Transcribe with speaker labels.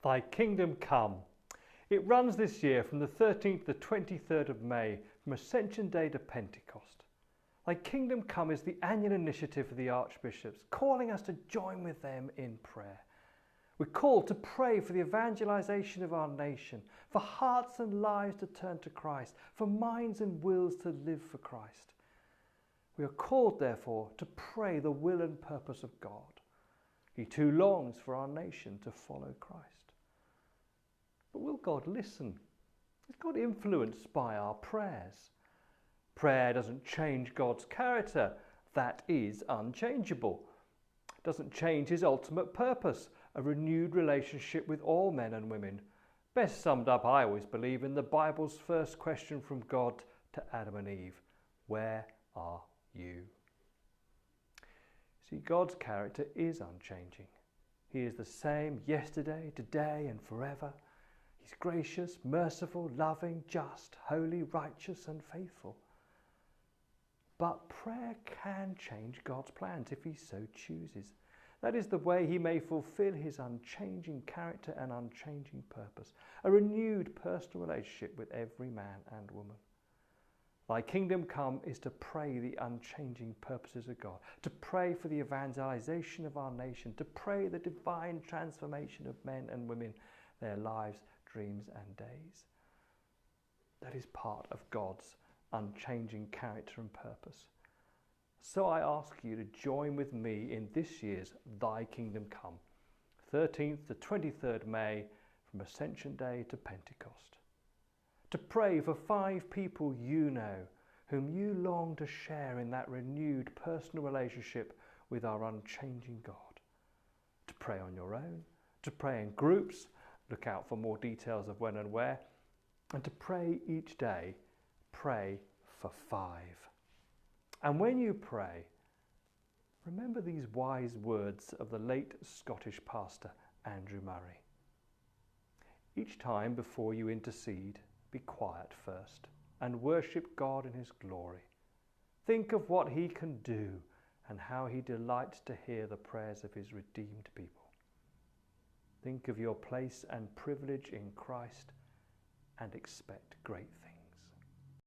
Speaker 1: Thy kingdom come. It runs this year from the 13th to the 23rd of May, from Ascension Day to Pentecost. Thy kingdom come is the annual initiative of the Archbishops, calling us to join with them in prayer. We're called to pray for the evangelisation of our nation, for hearts and lives to turn to Christ, for minds and wills to live for Christ. We are called, therefore, to pray the will and purpose of God. He too longs for our nation to follow Christ. But will God listen? Is God influenced by our prayers? Prayer doesn't change God's character. That is unchangeable. It doesn't change his ultimate purpose, a renewed relationship with all men and women. Best summed up, I always believe, in the Bible's first question from God to Adam and Eve. Where are you? See, God's character is unchanging. He is the same yesterday, today and forever. He's gracious, merciful, loving, just, holy, righteous and faithful. But prayer can change God's plans if he so chooses. That is the way he may fulfill his unchanging character and unchanging purpose, a renewed personal relationship with every man and woman. Thy kingdom come is to pray the unchanging purposes of God, to pray for the evangelization of our nation, to pray the divine transformation of men and women, their lives, dreams and days. That is part of God's unchanging character and purpose. So I ask you to join with me in this year's Thy Kingdom Come, 13th to 23rd May, from Ascension Day to Pentecost. To pray for 5 people you know, whom you long to share in that renewed personal relationship with our unchanging God. To pray on your own, to pray in groups, look out for more details of when and where, and to pray each day, pray for 5. And when you pray, remember these wise words of the late Scottish pastor Andrew Murray. Each time before you intercede, be quiet first and worship God in his glory. Think of what he can do and how he delights to hear the prayers of his redeemed people. Think of your place and privilege in Christ and expect great things.